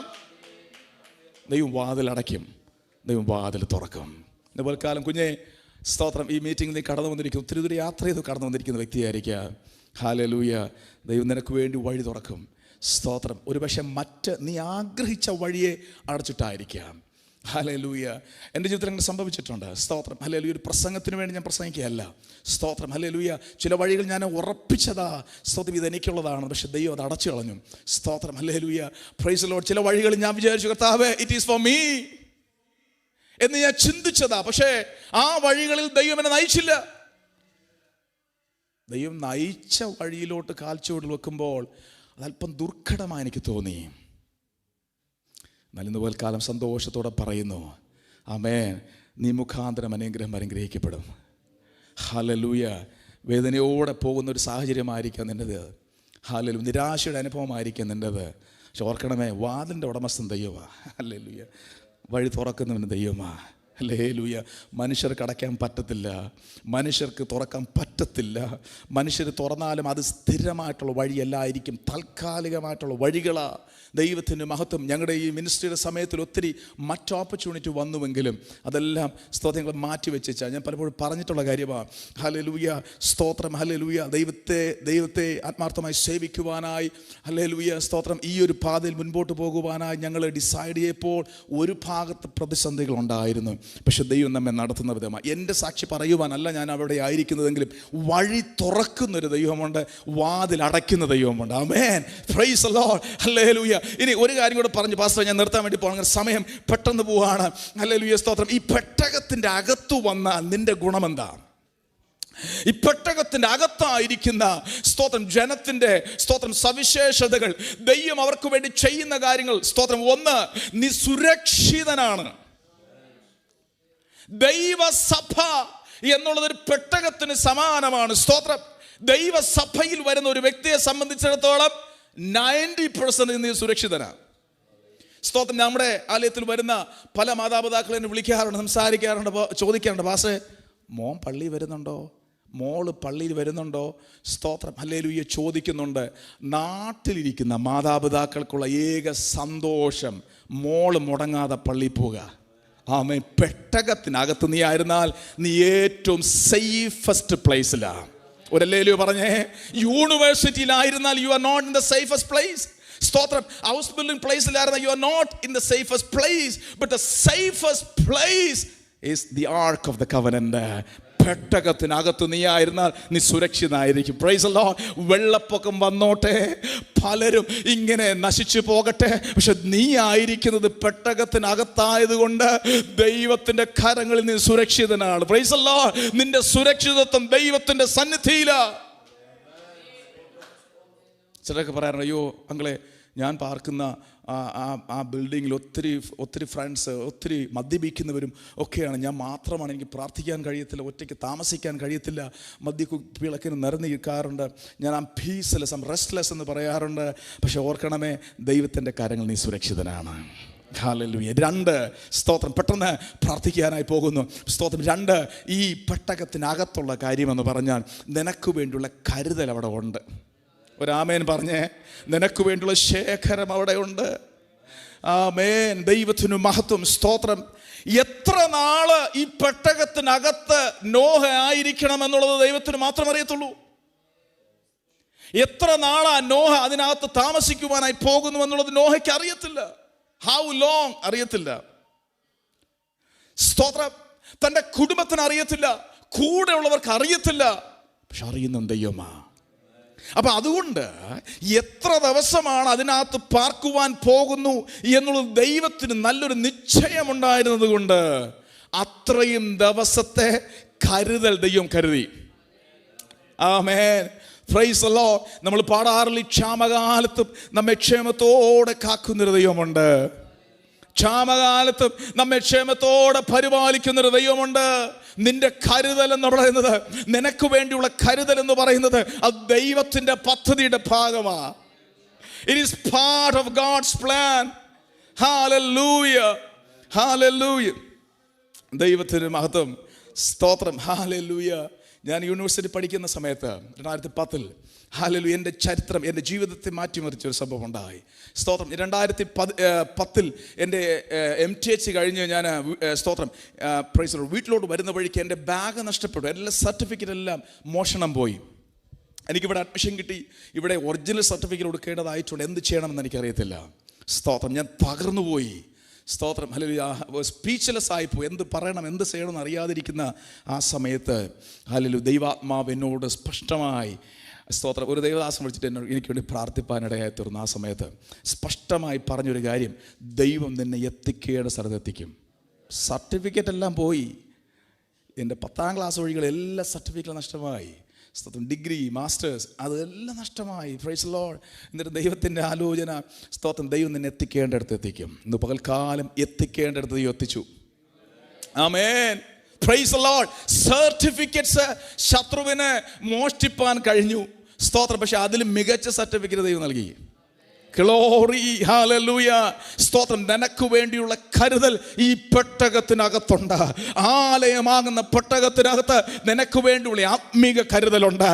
ദൈവം വാതിൽ അടയ്ക്കും, ദൈവം വാതിൽ തുറക്കും. ഇന്ന് പകൽക്കാലം കുഞ്ഞെ സ്തോത്രം, ഈ മീറ്റിംഗ് നീ കടന്നു വന്നിരിക്കും, ഒത്തിരി ദൂരം യാത്ര ചെയ്ത് കടന്നു വന്നിരിക്കുന്ന വ്യക്തിയായിരിക്കാം. ഹല്ലേലൂയ. ദൈവം നിനക്ക് വേണ്ടി വഴി തുറക്കും. സ്തോത്രം. ഒരുപക്ഷെ മറ്റ് നീ ആഗ്രഹിച്ച വഴിയെ അടച്ചിട്ടായിരിക്കാം. ഹല്ലേലൂയ. എൻ്റെ ജീവിതത്തിൽ അങ്ങനെ സംഭവിച്ചിട്ടുണ്ട്. സ്തോത്രം. ഹല്ലേലൂയ. ഒരു പ്രസംഗത്തിന് വേണ്ടി ഞാൻ പ്രസംഗിക്കുകയല്ല. സ്തോത്രം. ഹല്ലേലൂയ. ചില വഴികൾ ഞാൻ ഉറപ്പിച്ചതാ, സ്തോത്രം, ഇത് എനിക്കുള്ളതാണ്, പക്ഷെ ദൈവം അത് അടച്ചു കളഞ്ഞു. സ്തോത്രം. ഹല്ലേലൂയ. Praise the Lord. ചില വഴികൾ ഞാൻ വിചാരിച്ചു, കർത്താവേ, ഇറ്റ് ഈസ് ഫോർ മീ എന്ന് ഞാൻ ചിന്തിച്ചതാ, പക്ഷേ ആ വഴികളിൽ ദൈവം എന്നെ നയിച്ചില്ല. ദൈവം നയിച്ച വഴിയിലോട്ട് കാൽച്ചുവടിൽ വെക്കുമ്പോൾ അതല്പം ദുർഘടമായി എനിക്ക് തോന്നി. എന്നാൽ ഇന്ന് പോൽക്കാലം സന്തോഷത്തോടെ പറയുന്നു, ആമേൻ, നീ മുഖാന്തരം അനുഗ്രഹിക്കപ്പെടും. ഹല്ലേലൂയ. വേദനയോടെ പോകുന്ന ഒരു സാഹചര്യമായിരിക്കാം നിൻ്റെത്. ഹല്ലേലൂയ. നിരാശയുടെ അനുഭവമായിരിക്കാം നിൻ്റെത്. പക്ഷെ ഓർക്കണമേ, വാതിൻ്റെ ഉടമസ്ഥൻ ദൈവമാണ്. ഹല്ലേലൂയ. വഴി തുറക്കുന്നവന് ദൈവമാണ്. ഹല്ലേലൂയ. മനുഷ്യർക്ക് അടയ്ക്കാൻ പറ്റത്തില്ല, മനുഷ്യർക്ക് തുറക്കാൻ പറ്റത്തില്ല. മനുഷ്യർ തുറന്നാലും അത് സ്ഥിരമായിട്ടുള്ള വഴിയല്ലായിരിക്കും, താൽക്കാലികമായിട്ടുള്ള വഴികളാണ്. ദൈവത്തിൻ്റെ മഹത്വം. ഞങ്ങളുടെ ഈ മിനിസ്ട്രിയുടെ സമയത്തിൽ ഒത്തിരി മറ്റ് ഓപ്പർച്യൂണിറ്റി വന്നുവെങ്കിലും അതെല്ലാം സ്തോത്രങ്ങൾ മാറ്റി വെച്ചാൽ ഞാൻ പലപ്പോഴും പറഞ്ഞിട്ടുള്ള കാര്യമാണ്. ഹല്ലേലൂയ. സ്തോത്രം. ഹല്ലേലൂയ. ദൈവത്തെ ആത്മാർത്ഥമായി സേവിക്കുവാനായി, ഹല്ലേലൂയ, സ്തോത്രം, ഈ ഒരു പാതയിൽ മുൻപോട്ട് പോകുവാനായി ഞങ്ങൾ ഡിസൈഡ് ചെയ്യപ്പോൾ ഒരു ഭാഗത്ത് പ്രതിസന്ധികളുണ്ടായിരുന്നു. പക്ഷെ ദൈവം നമ്മെ നടത്തുന്ന വിധമാണ്. എൻ്റെ സാക്ഷി പറയുവാനല്ല ഞാൻ അവിടെ ആയിരിക്കുന്നതെങ്കിലും വഴി തുറക്കുന്നൊരു ദൈവമുണ്ട്, വാതിൽ അടയ്ക്കുന്ന ദൈവമുണ്ട്. Amen. Praise the lord. Hallelujah. ഇനി ഒരു കാര്യം കൂടെ പറഞ്ഞു പാസ്റ്റർ, ഞാൻ നിർത്താൻ വേണ്ടി പോകണം, സമയം പെട്ടെന്ന് പോവാണ്. ഹല്ലേലൂയ. സ്തോത്രം. ഈ പെട്ടകത്തിൻ്റെ അകത്തു വന്നാൽ നിന്റെ ഗുണമെന്താ? ഈ പെട്ടകത്തിൻ്റെ അകത്തായിരിക്കുന്ന സ്തോത്രം ജനത്തിൻ്റെ സ്തോത്രം സവിശേഷതകൾ, ദൈവം അവർക്ക് വേണ്ടി ചെയ്യുന്ന കാര്യങ്ങൾ. സ്തോത്രം. ഒന്ന്, നീ സുരക്ഷിതനാണ്. ദൈവസഭ എന്നുള്ളതൊരു പെട്ടകത്തിന് സമാനമാണ്. സ്തോത്രം. ദൈവസഭയിൽ വരുന്ന ഒരു വ്യക്തിയെ സംബന്ധിച്ചിടത്തോളം 90% നീ സുരക്ഷിതനാണ്. സ്തോത്രം. നമ്മുടെ ആലയത്തിൽ വരുന്ന പല മാതാപിതാക്കളെ എന്നെ വിളിക്കാറുണ്ട്, സംസാരിക്കാറുണ്ട്, ചോദിക്കാറുണ്ട്, പാസ്റ്റേ, മോൻ പള്ളിയിൽ വരുന്നുണ്ടോ, മോള് പള്ളിയിൽ വരുന്നുണ്ടോ? സ്തോത്രം. ഹല്ലേലൂയ. ചോദിക്കുന്നുണ്ട്. നാട്ടിലിരിക്കുന്ന മാതാപിതാക്കൾക്കുള്ള ഏക സന്തോഷം മോള് മുടങ്ങാതെ പള്ളിയിൽ പോവുക. ആമേൻ. പെട്ടകത്തിനകത്ത് നീ ആയിരുന്നാൽ നീ ഏറ്റവും സേഫസ്റ്റ് പ്ലേസിലാണ്. ഒരു ഹല്ലേലൂയ പറഞ്ഞേ. യൂണിവേഴ്സിറ്റിയിലായിരുന്നാൽ you are not in the safest place. സ്തോത്രം. ഹൗസ് ബിൽഡിംഗ് പ്ലേസിലായിരുന്നാൽ you are not in the safest place, but the safest place is the ark of the covenant. പെട്ടകത്തിനകത്ത് നീ ആയിരുന്നാൽ നീ സുരക്ഷിതനായിരിക്കും. Price the Lord. വെള്ളപ്പൊക്കം വന്നോട്ടെ, പലരും ഇങ്ങനെ നശിച്ചു പോകട്ടെ, പക്ഷെ നീ ആയിരിക്കുന്നത് പെട്ടകത്തിനകത്തായതുകൊണ്ട് ദൈവത്തിന്റെ കരങ്ങളിൽ നീ സുരക്ഷിതനാണ്. Price the Lord. നിന്റെ സുരക്ഷിതത്വം ദൈവത്തിന്റെ സന്നിധിയിലാണ്. ചിലരൊക്കെ പറയാറുണ്ട്, അയ്യോ അങ്ങളെ, ഞാൻ പാർക്കുന്ന ആ ബിൽഡിങ്ങിൽ ഒത്തിരി ഫ്രണ്ട്സ്, ഒത്തിരി മദ്യപിക്കുന്നവരും ഒക്കെയാണ്. ഞാൻ മാത്രമാണ്, എനിക്ക് പ്രാർത്ഥിക്കാൻ കഴിയത്തില്ല, ഒറ്റയ്ക്ക് താമസിക്കാൻ കഴിയത്തില്ല, മദ്യക്കുപ്പിളക്കിന് നിറഞ്ഞിരിക്കാറുണ്ട്, ഞാൻ ആ പീസ്ലെസ്, റെസ്റ്റ്ലെസ് എന്ന് പറയാറുണ്ട്. പക്ഷെ ഓർക്കണമേ, ദൈവത്തിൻ്റെ കാര്യങ്ങൾ നീ സുരക്ഷിതനാണ്. ഹല്ലേലൂയ. 2, സ്തോത്രം, പെട്ടെന്ന് പ്രാർത്ഥിക്കാനായി പോകുന്നു. സ്തോത്രം. 2, ഈ പെട്ടകത്തിനകത്തുള്ള കാര്യമെന്ന് പറഞ്ഞാൽ നിനക്ക് വേണ്ടിയുള്ള കരുതൽ അവിടെ ഉണ്ട്. ഒരാമേൻ പറഞ്ഞേ. നിനക്ക് വേണ്ടിയുള്ള ശേഖരം അവിടെ ഉണ്ട്. ആമേൻ. ദൈവത്തിനു മഹത്വം. സ്തോത്രം. എത്ര നാള് ഈ പെട്ടകത്തിനകത്ത് നോഹ ആയിരിക്കണം എന്നുള്ളത് ദൈവത്തിന് മാത്രം അറിയത്തുള്ളൂ. എത്ര നാളാ നോഹ അതിനകത്ത് താമസിക്കുവാനായി പോകുന്നു എന്നുള്ളത് നോഹയ്ക്ക് അറിയത്തില്ല. ഹൗ ലോങ് അറിയത്തില്ല. സ്തോത്രം. തൻ്റെ കുടുംബത്തിന് അറിയത്തില്ല, കൂടെയുള്ളവർക്ക് അറിയത്തില്ല. പക്ഷെ അറിയുന്ന ദൈവമാ. അപ്പൊ അതുകൊണ്ട് എത്ര ദിവസമാണ് അതിനകത്ത് പാർക്കുവാൻ പോകുന്നു എന്നുള്ളത് ദൈവത്തിന് നല്ലൊരു നിശ്ചയമുണ്ടായിരുന്നത് കൊണ്ട് അത്രയും ദിവസത്തെ കരുതൽ ദൈവം കരുതി. ആമേൻ, പ്രൈസ് ദി ലോർഡ്. നമ്മൾ പാടാറില്ല, ക്ഷാമകാലത്തും നമ്മെ ക്ഷേമത്തോടെ കാക്കുന്നൊരു ദൈവമുണ്ട്. ക്ഷാമകാലത്തും നമ്മെ ക്ഷേമത്തോടെ പരിപാലിക്കുന്നൊരു ദൈവമുണ്ട്. നിന്റെ കരുതൽ എന്ന് പറയുന്നത്, നിനക്ക് വേണ്ടിയുള്ള കരുതൽ എന്ന് പറയുന്നത് അത് ദൈവത്തിന്റെ പദ്ധതിയുടെ ഭാഗമാണ്. It is part of God's plan. Hallelujah, hallelujah. ദൈവത്തിന് മഹത്വം, സ്തോത്രം, ഹല്ലേലൂയ. ഞാൻ യൂണിവേഴ്സിറ്റി പഠിക്കുന്ന സമയത്ത് 2010 ഹല്ലേലൂയ, എൻ്റെ ചരിത്രം, എൻ്റെ ജീവിതത്തെ മാറ്റിമറിച്ചൊരു സംഭവം ഉണ്ടായി. സ്തോത്രം. 2010 എൻ്റെ MTH കഴിഞ്ഞ് ഞാൻ സ്തോത്രം പ്രൈസ് വീട്ടിലോട്ട് വരുന്ന വഴിക്ക് എൻ്റെ ബാഗ് നഷ്ടപ്പെട്ടു. എല്ലാ സർട്ടിഫിക്കറ്റ് എല്ലാം മോഷണം പോയി. എനിക്കിവിടെ അഡ്മിഷൻ കിട്ടി. ഇവിടെ ഒറിജിനൽ സർട്ടിഫിക്കറ്റ് കൊടുക്കേണ്ടതായിട്ടുണ്ട്. എന്ത് ചെയ്യണമെന്ന് എനിക്കറിയത്തില്ല. സ്തോത്രം. ഞാൻ തകർന്നു പോയി. സ്തോത്രം, ഹല്ലേലൂയ. സ്പീച്ച്ലെസ് ആയിപ്പോയി. എന്ത് പറയണം, എന്ത് ചെയ്യണമെന്ന് അറിയാതിരിക്കുന്ന ആ സമയത്ത് ഹല്ലേലൂയ ദൈവാത്മാവ് എന്നോട് സ്പഷ്ടമായി, സ്തോത്രം, ഒരു ദൈവദാസൻ വിളിച്ചിട്ട് എനിക്ക് വേണ്ടി പ്രാർത്ഥിപ്പാനിടയായി തീർന്നു. ആ സമയത്ത് സ്പഷ്ടമായി പറഞ്ഞൊരു കാര്യം, ദൈവം നിന്നെ എത്തിക്കേണ്ട സ്ഥലത്തെത്തിക്കും. സർട്ടിഫിക്കറ്റ് എല്ലാം പോയി. എൻ്റെ 10ാം ക്ലാസ് ഒഴികെ എല്ലാ സർട്ടിഫിക്കറ്റും നഷ്ടമായി. സ്തോത്രം, ഡിഗ്രി, മാസ്റ്റേഴ്സ്, അതെല്ലാം നഷ്ടമായി. Price the Lord. എന്നിട്ട് ദൈവത്തിൻ്റെ ആലോചന, സ്തോത്രം, ദൈവം നിന്നെ എത്തിക്കേണ്ടടുത്ത് എത്തിക്കും. ഇന്ന് പകൽക്കാലം എത്തിക്കേണ്ടടുത്ത് ദൈവം എത്തിച്ചു. ആമേൻ, പ്രൈസ് ദി ലോർഡ്. സർട്ടിഫിക്കറ്റ്സ് ശത്രുവിനെ മോഷ്ടിപ്പാൻ കഴിഞ്ഞു. സ്തോത്രം. പക്ഷെ അതിലും മികച്ച സർട്ടിഫിക്കറ്റ് ദൈവം നൽകി. Glory, hallelujah. സ്തോത്രം. നിനക്ക് വേണ്ടിയുള്ള കരുതൽ ഈ പെട്ടകത്തിനകത്തുണ്ട്. ആലയമാകുന്ന പെട്ടകത്തിനകത്ത് നിനക്ക് വേണ്ടിയുള്ള ആത്മീക കരുതലുണ്ട്.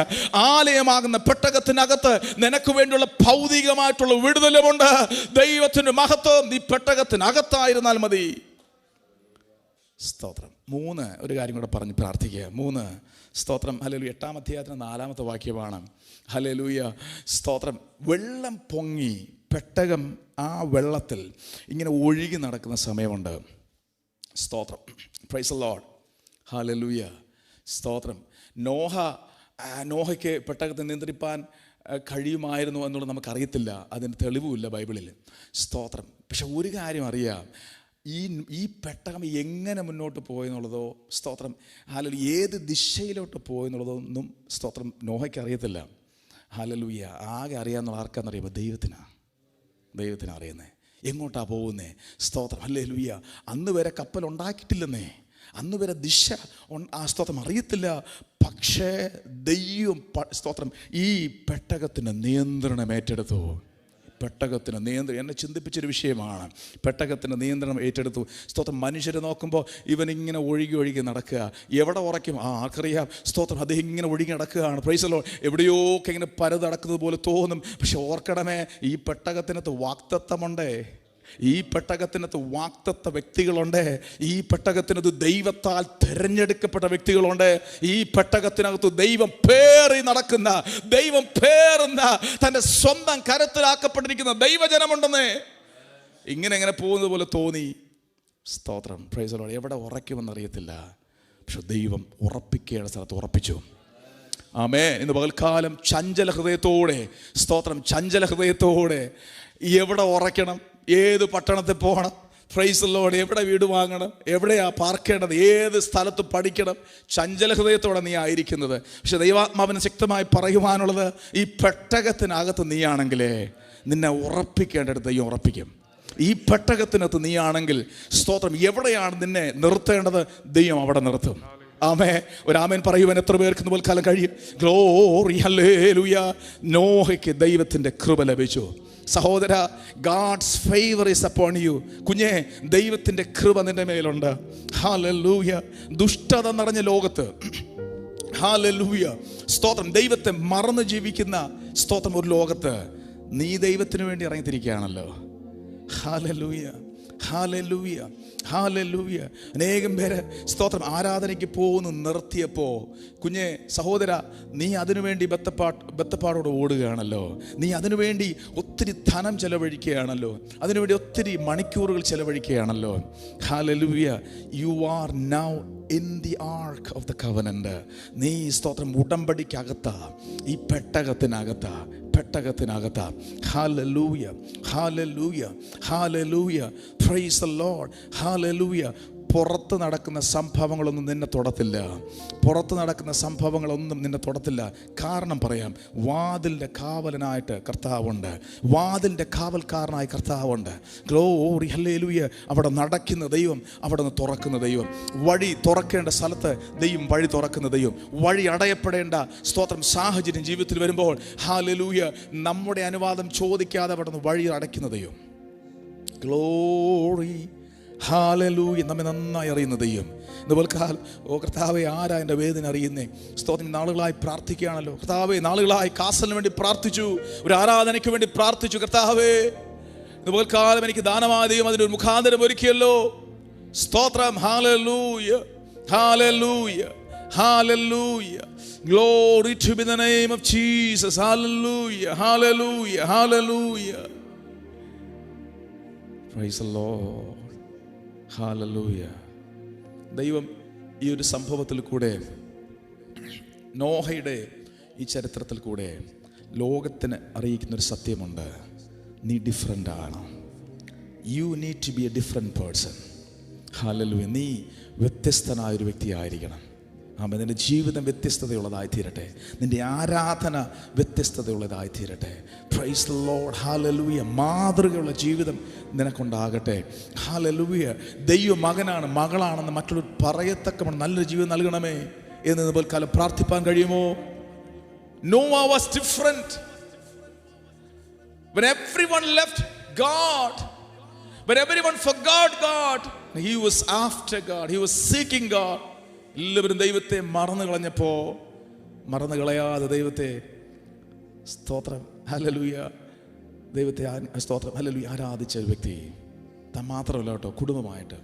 ആലയമാകുന്ന പെട്ടകത്തിനകത്ത് നിനക്ക് വേണ്ടിയുള്ള ഭൗതികമായിട്ടുള്ള വിടുതലുമുണ്ട്. ദൈവത്തിന്റെ മഹത്വം ഈ പെട്ടകത്തിനകത്തായിരുന്നാൽ മതി. സ്തോത്രം. 3 ഒരു കാര്യം കൂടെ പറഞ്ഞ് പ്രാർത്ഥിക്കുക. 3 സ്തോത്രം, ഹല്ലേലൂയ. 8ാം അധ്യായത്തിന് 4ാമത്തെ വാക്യമാണ്. ഹല്ലേലൂയ, സ്തോത്രം. വെള്ളം പൊങ്ങി പെട്ടകം ആ വെള്ളത്തിൽ ഇങ്ങനെ ഒഴുകി നടക്കുന്ന സമയമുണ്ട്. സ്തോത്രം, പ്രൈസ് ദി ലോർഡ്, ഹല്ലേലൂയ, സ്തോത്രം. നോഹയ്ക്ക് പെട്ടകത്തെ നിയന്ത്രിപ്പാൻ കഴിയുമായിരുന്നു എന്നുള്ളത് നമുക്കറിയത്തില്ല. അതിന് തെളിവുമില്ല ബൈബിളിൽ. സ്തോത്രം. പക്ഷെ ഒരു കാര്യം അറിയാം, ഈ പെട്ടകം എങ്ങനെ മുന്നോട്ട് പോയെന്നുള്ളതോ, സ്തോത്രം, ഹല്ലേലൂയ, ഏത് ദിശയിലോട്ട് പോയെന്നുള്ളതോ ഒന്നും, സ്തോത്രം, നോഹയ്ക്ക് അറിയത്തില്ല. ഹല്ലേലൂയ. ആകെ അറിയാമെന്നുള്ള ആർക്കാണെന്നറിയുമ്പോൾ ദൈവത്തിന് അറിയുന്നേ. എങ്ങോട്ടാ പോകുന്നേ? സ്തോത്രം, ഹല്ലേലൂയ. അന്ന് വരെ കപ്പൽ ഉണ്ടാക്കിയിട്ടില്ലെന്നേ. അന്ന് വരെ ദിശ സ്തോത്രം അറിയത്തില്ല. പക്ഷേ ദൈവം, സ്തോത്രം, ഈ പെട്ടകത്തിന് നിയന്ത്രണം ഏറ്റെടുത്തു. പെട്ടകത്തിന് നിയന്ത്രണം എന്നെ ചിന്തിപ്പിച്ചൊരു വിഷയമാണ്. പെട്ടകത്തിന് നിയന്ത്രണം ഏറ്റെടുത്തു. സ്തോത്രം. മനുഷ്യരെ നോക്കുമ്പോൾ ഇവനിങ്ങനെ ഒഴുകി നടക്കുക. എവിടെ ഉറയ്ക്കും ആർക്കറിയാം. സ്തോത്രം. അദ്ദേഹം ഇങ്ങനെ ഒഴുകി നടക്കുകയാണ്. Price the Lord. എവിടെയൊക്കെ ഇങ്ങനെ പരതടക്കുന്നത് പോലെ തോന്നും. പക്ഷെ ഓർക്കണമേ, ഈ പെട്ടകത്തിനകത്ത് വാഗ്ദത്തമുണ്ടേ. ഈ പെട്ടകത്തിനകത്ത് വാഗ്ദത്ത വ്യക്തികളുണ്ട്. ഈ പെട്ടകത്തിനകത്ത് ദൈവത്താൽ തിരഞ്ഞെടുക്കപ്പെട്ട വ്യക്തികളുണ്ട്. ഈ പെട്ടകത്തിനകത്ത് ദൈവം പേറി നടക്കുന്ന, ദൈവം പേറുന്ന, തൻ്റെ സ്വന്തം കരത്തിലാക്കപ്പെട്ടിരിക്കുന്ന ദൈവജനമുണ്ടെന്നേ. ഇങ്ങനെ പോകുന്നത് പോലെ തോന്നി. സ്തോത്രം, പ്രൈസ് ദി ലോർഡ്. എവിടെ ഉറയ്ക്കുമെന്നറിയത്തില്ല. പക്ഷെ ദൈവം ഉറപ്പിക്കേണ്ട സ്ഥലത്ത് ഉറപ്പിച്ചു. ആമേൻ. ഇന്ന് പകൽക്കാലം ചഞ്ചല ഹൃദയത്തോടെ, സ്തോത്രം, ചഞ്ചല ഹൃദയത്തോടെ എവിടെ ഉറയ്ക്കണം, ഏത് പട്ടണത്തിൽ പോകണം, പ്രൈസ് ദി ലോർഡ്, എവിടെ വീട് വാങ്ങണം, എവിടെയാ പാർക്കേണ്ടത്, ഏത് സ്ഥലത്ത് പഠിക്കണം, ചഞ്ചല ഹൃദയത്തോടെ നീ ആയിരിക്കുന്നത്. പക്ഷെ ദൈവാത്മാവിന് ശക്തമായി പറയുവാനുള്ളത്, ഈ പെട്ടകത്തിനകത്ത് നീയാണെങ്കിലേ നിന്നെ ഉറപ്പിക്കേണ്ടടുത്ത് ദൈവം ഉറപ്പിക്കും. ഈ പെട്ടകത്തിനകത്ത് നീയാണെങ്കിൽ, സ്തോത്രം, എവിടെയാണ് നിന്നെ നിർത്തേണ്ടത് ദൈവം അവിടെ നിർത്തും. ആമേ. ഒരു ആമേൻ പറയുവാൻ എത്ര പേർക്ക് പോൽക്കാലം കഴിയും? Glory, hallelujah. നോഹയ്ക്ക് ദൈവത്തിൻ്റെ കൃപ ലഭിച്ചു. സഹോദര, God's favour is upon you. കുഞ്ഞെ, ദൈവത്തിൻ്റെ കൃപ നിന്റെ മേലുണ്ട്. ഹല്ലേലൂയ. ദുഷ്ടത നിറഞ്ഞ ലോകത്ത്, ഹല്ലേലൂയ, സ്തോത്രം, ദൈവത്തെ മറന്ന് ജീവിക്കുന്ന, സ്തോത്രം, ഒരു ലോകത്ത് നീ ദൈവത്തിന് വേണ്ടി ഇറങ്ങിത്തിരിക്കുകയാണല്ലോ. Hallelujah, hallelujah. ഹല്ലേലൂയ. അനേകം പേര് സ്തോത്രം ആരാധനയ്ക്ക് പോകുന്നു നിർത്തിയപ്പോൾ, കുഞ്ഞെ സഹോദര, നീ അതിനുവേണ്ടി ബത്തപ്പാടോട് ഓടുകയാണല്ലോ. നീ അതിനുവേണ്ടി ഒത്തിരി ധനം ചെലവഴിക്കുകയാണല്ലോ. അതിനുവേണ്ടി ഒത്തിരി മണിക്കൂറുകൾ ചെലവഴിക്കുകയാണല്ലോ. Hallelujah. You are now in the ark of the covenant. നീ സ്തോത്രം ഉടമ്പടിക്കകത്താ, ഈ പെട്ടകത്തിനകത്താ. Hallelujah, hallelujah, hallelujah. Praise the lord. Hallelujah. പുറത്ത് നടക്കുന്ന സംഭവങ്ങളൊന്നും നിന്നെ തൊടത്തില്ല. കാരണം പറയാം, വാതിലിൻ്റെ കാവലനായിട്ട് കർത്താവുണ്ട്. വാതിലിൻ്റെ കാവൽക്കാരനായി കർത്താവുണ്ട്. Glory, hallelujah. അവിടെ നടക്കുന്ന ദൈവം, അവിടെ നിന്ന് തുറക്കുന്ന ദൈവം. വഴി തുറക്കേണ്ട സ്ഥലത്ത് ദൈവം വഴി തുറക്കുന്ന ദൈവം. വഴി അടയപ്പെടേണ്ട സ്തോത്രം സാഹചര്യം ജീവിതത്തിൽ വരുമ്പോൾ, ഹല്ലേലൂയ, നമ്മുടെ അനുവാദം ചോദിക്കാതെ അവിടെ നിന്ന് വഴി അടയ്ക്കുന്ന ദൈവം. Glory, hallelujah. നമ്മെ നന്നായി അറിയുന്ന ദൈവം. ഇതുപോലെ കർത്താവെ, ആരാ എൻ്റെ വേദന അറിയുന്നേ? സ്തോത്രം. നാളുകളായി പ്രാർത്ഥിക്കുകയാണല്ലോ. കർത്താവെ, നാളുകളായി കാസലിന് വേണ്ടി പ്രാർത്ഥിച്ചു, ഒരു ആരാധനയ്ക്ക് വേണ്ടി പ്രാർത്ഥിച്ചു. കർത്താവേ, ഇതുപോലെ കാലം എനിക്ക് ദാനമായ ദൈവം അതിനൊരു മുഖാന്തരം ഒരുക്കിയല്ലോ. സ്തോത്രം. Hallelujah, hallelujah, hallelujah. Glory to be the name of Jesus. Hallelujah, hallelujah, hallelujah. Praise the Lord. Hallelujah. ദൈവം ഈ ഒരു സംഭവത്തിൽ കൂടെ, നോഹയുടെ ഈ ചരിത്രത്തിൽ കൂടെ ലോകത്തിന് അറിയിക്കുന്നൊരു സത്യമുണ്ട്. നീ ഡിഫറൻ്റ് ആണ്. You need to be a different person. Hallelujah. നീ വ്യത്യസ്തനായൊരു വ്യക്തിയായിരിക്കണം. ആമേൻ. നിൻ്റെ ജീവിതം വ്യത്യസ്തതയുള്ളതായി തീരട്ടെ. നിൻ്റെ ആരാധന വ്യത്യസ്തതയുള്ളതായി തീരട്ടെ. Price the lord. ഹല്ലേലൂയ. മാതൃകയുള്ള ജീവിതം നിനക്കുണ്ടാകട്ടെ. ഹല്ലേലൂയ. ദൈവ മകനാണ്, മകളാണെന്ന് മറ്റുള്ളവർ പറയത്തക്കവണ്ണം നല്ലൊരു ജീവിതം നൽകണമേ എന്ന് ഇതുപോലെ കാലം പ്രാർത്ഥിപ്പാൻ കഴിയുമോ? Noah was different. When everyone left God, when everyone forgot God, he was after God, he was seeking God. എല്ലാവരും ദൈവത്തെ മറന്നു കളഞ്ഞപ്പോൾ, മറന്നു കളയാതെ ദൈവത്തെ, സ്തോത്രം, ഹല്ലേലൂയ, ദൈവത്തെ സ്തോത്രം, ഹല്ലേലൂയ, ആരാധിച്ച ഒരു വ്യക്തി. താൻ മാത്രമല്ല കേട്ടോ, കുടുംബമായിട്ട്.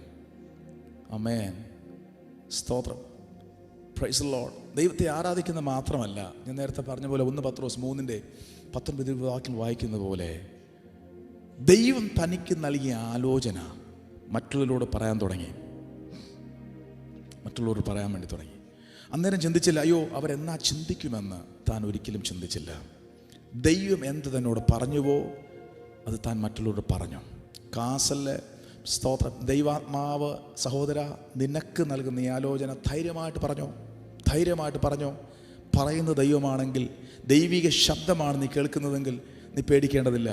ആമേൻ. സ്തോത്രം. Price the Lord. ദൈവത്തെ ആരാധിക്കുന്നത് മാത്രമല്ല, ഞാൻ നേരത്തെ പറഞ്ഞ പോലെ 1 പത്രോസ് 3:19 വായിക്കുന്ന പോലെ, ദൈവം തനിക്ക് നൽകിയ ആലോചന മറ്റുള്ളവരോട് പറയാൻ തുടങ്ങി. മറ്റുള്ളവർ പറയാൻ വേണ്ടി തുടങ്ങി. അന്നേരം ചിന്തിച്ചില്ല, അയ്യോ അവരെന്നാ ചിന്തിക്കുമെന്ന് താൻ ഒരിക്കലും ചിന്തിച്ചില്ല. ദൈവം എന്ത് തന്നോട് പറഞ്ഞുവോ അത് താൻ മറ്റുള്ളവരോട് പറഞ്ഞു. കാസലിലെ സ്തോത്രം, ദൈവാത്മാവ് സഹോദര നിനക്ക് നൽകുന്ന ഈ ആലോചന ധൈര്യമായിട്ട് പറഞ്ഞോ. പറയുന്ന ദൈവമാണെങ്കിൽ, ദൈവിക ശബ്ദമാണ് നീ കേൾക്കുന്നതെങ്കിൽ നീ പേടിക്കേണ്ടതില്ല.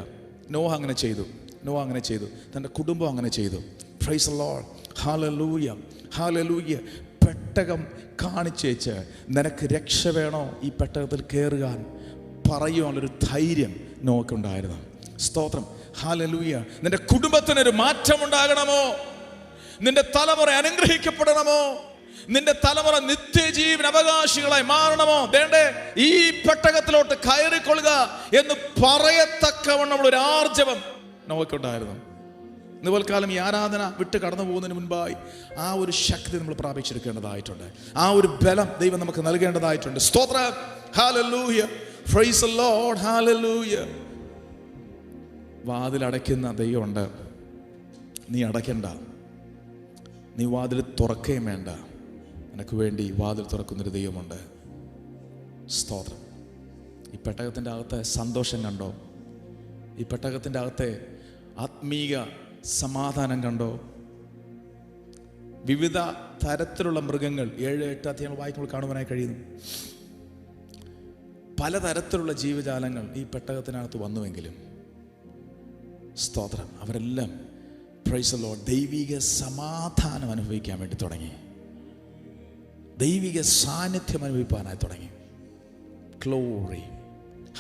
നോഹ അങ്ങനെ ചെയ്തു. തൻ്റെ കുടുംബം അങ്ങനെ ചെയ്തു. Price the lord. Hallelujah, hallelujah. പെട്ടകം കാണിച്ചേച്ച് നിനക്ക് രക്ഷ വേണോ, ഈ പെട്ടകത്തിൽ കയറുവാൻ പറയുവാനുള്ളൊരു ധൈര്യം നോക്കുണ്ടായിരുന്നു. സ്തോത്രം. ഹല്ലേലൂയ. നിന്റെ കുടുംബത്തിനൊരു മാറ്റമുണ്ടാകണമോ? നിന്റെ തലമുറ അനുഗ്രഹിക്കപ്പെടണമോ? നിന്റെ തലമുറ നിത്യജീവൻ അവകാശികളായി മാറണമോ? ദേണ്ടേ, ഈ പെട്ടകത്തിലോട്ട് കയറിക്കൊള്ളുക എന്ന് പറയത്തക്കവണ്ണം ഒരു ആർജവം നോക്കുണ്ടായിരുന്നു. ഇന്നുപോലെ കാലം ഈ ആരാധന വിട്ട് കടന്നു പോകുന്നതിന് മുൻപായി ആ ഒരു ശക്തി നമ്മൾ പ്രാപിച്ചെടുക്കേണ്ടതായിട്ടുണ്ട്. ആ ഒരു ബലം ദൈവം നമുക്ക് നൽകേണ്ടതായിട്ടുണ്ട്. സ്തോത്രം. Hallelujah. Praise the lord. Hallelujah. വാതിൽ അടയ്ക്കുന്ന ദൈവമുണ്ട്. നീ അടയ്ക്കണ്ട. നീ വാതിൽ തുറക്കുകയും വേണ്ട. നിനക്ക് വേണ്ടി വാതിൽ തുറക്കുന്നൊരു ദൈവമുണ്ട്. സ്തോത്രം. ഈ പെട്ടകത്തിൻ്റെ അകത്തെ സന്തോഷം കണ്ടോ? ഈ പെട്ടകത്തിൻ്റെ അകത്തെ ആത്മീക സമാധാനം കണ്ടോ? വിവിധ തരത്തിലുള്ള മൃഗങ്ങൾ 7-8 അധ്യായങ്ങൾ വായിക്കുമ്പോൾ കാണുവാനായി കഴിയുന്നു. പലതരത്തിലുള്ള ജീവജാലങ്ങൾ ഈ പെട്ടകത്തിനകത്ത് വന്നുവെങ്കിലും സ്തോത്രം, അവരെല്ലാം പ്രൈസ് ദി ലോർഡ് ദൈവിക സമാധാനം അനുഭവിക്കാൻ വേണ്ടി തുടങ്ങി. ദൈവിക സാന്നിധ്യം അനുഭവിക്കാനായി തുടങ്ങി. ഗ്ലോറി.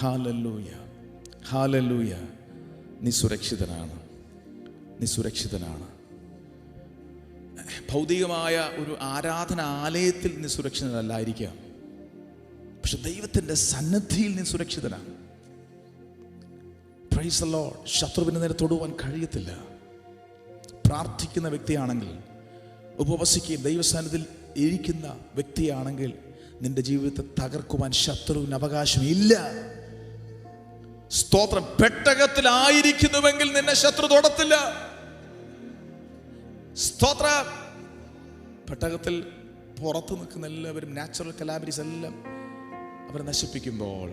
Hallelujah, hallelujah. നീ സുരക്ഷിതനാണ്. ഭൗതികമായ ഒരു ആരാധന ആലയത്തിൽ നീ സുരക്ഷിതനല്ലായിരിക്കാം, പക്ഷെ ദൈവത്തിൻ്റെ സന്നിധിയിൽ നീ സുരക്ഷിതനാണ്. Price the Lord. ശത്രുവിന് നേരെ തൊടുവാൻ കഴിയത്തില്ല. പ്രാർത്ഥിക്കുന്ന വ്യക്തിയാണെങ്കിൽ, ഉപവസിക്കുകയും ദൈവസ്ഥാനത്തിൽ ഇരിക്കുന്ന വ്യക്തിയാണെങ്കിൽ, നിന്റെ ജീവിതത്തെ തകർക്കുവാൻ ശത്രുവിന് അവകാശമില്ല. സ്തോത്രം. പെട്ടകത്തിലായിരിക്കുന്നുവെങ്കിൽ നിന്നെ ശത്രു തൊടത്തില്ല. സ്തോത്രം. പെട്ടകത്തിൽ പുറത്ത് നിൽക്കുന്ന എല്ലാവരും, നാച്ചുറൽ കലാബരീസ് എല്ലാം അവരെ നശിപ്പിക്കുമ്പോൾ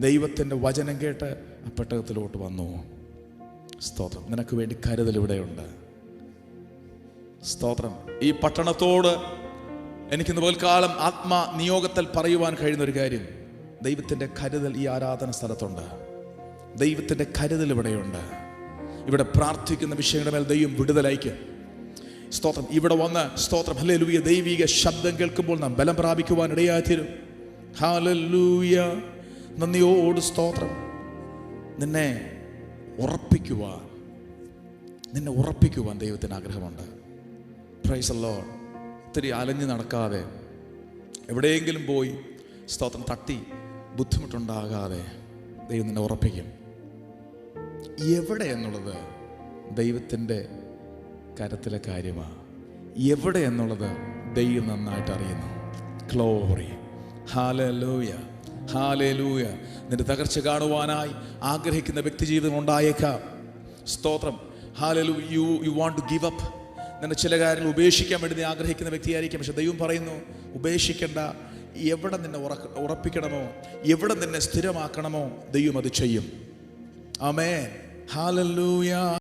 ദൈവത്തിൻ്റെ വചനം കേട്ട് ആ പെട്ടകത്തിലോട്ട് വന്നു. സ്തോത്രം. നിനക്ക് വേണ്ടി കരുതൽ ഇവിടെയുണ്ട്. സ്തോത്രം. ഈ പട്ടണത്തോട് എനിക്കിന്ന് പകൽക്കാലം ആത്മാ നിയോഗത്തിൽ പറയുവാൻ കഴിയുന്ന ഒരു കാര്യം, ദൈവത്തിൻ്റെ കരുതൽ ഈ ആരാധന സ്ഥലത്തുണ്ട്. ദൈവത്തിൻ്റെ കരുതൽ ഇവിടെയുണ്ട്. ഇവിടെ പ്രാർത്ഥിക്കുന്ന വിഷയങ്ങളുടെ മേൽ ദൈവം വിടുതലയക്കും. സ്തോത്രം. ഇവിടെ വന്ന് സ്തോത്രം ഹല്ലേലൂയ ദൈവിക ശബ്ദം കേൾക്കുമ്പോൾ നാം ബലം പ്രാപിക്കുവാൻ ഇടയായിത്തീരും. ഹല്ലേലൂയ. നന്ദിയോട് സ്തോത്രം. നിന്നെ ഉറപ്പിക്കുവാൻ ദൈവത്തിന് ആഗ്രഹമുണ്ട്. Price the Lord. ഒത്തിരി അലഞ്ഞു നടക്കാതെ, എവിടെയെങ്കിലും പോയി സ്തോത്രം തട്ടി ബുദ്ധിമുട്ടുണ്ടാകാതെ ദൈവം നിന്നെ ഉറപ്പിക്കും. എവിടെ എന്നുള്ളത് ദൈവത്തിൻ്റെ കരത്തിലെ കാര്യമാണ്. എവിടെ എന്നുള്ളത് ദൈവം നന്നായിട്ട് അറിയുന്നു. ഗ്ലോറി. Hallelujah, hallelujah. നിന്റെ തകർച്ച കാണുവാനായി ആഗ്രഹിക്കുന്ന വ്യക്തി ജീവിതം ഉണ്ടായേക്കാം. സ്തോത്രം. Hallelujah. You want to give up. നിന്നെ ചില കാര്യങ്ങൾ ഉപേക്ഷിക്കാൻ വേണ്ടി നീ ആഗ്രഹിക്കുന്ന വ്യക്തിയായിരിക്കും. പക്ഷെ ദൈവം പറയുന്നു, ഉപേക്ഷിക്കേണ്ട. എവിടെ നിന്നെ ഉറപ്പിക്കണമോ, എവിടെ നിന്നെ സ്ഥിരമാക്കണമോ, ദൈവം അത് ചെയ്യും. ആമേൻ. ഹല്ലേലൂയ.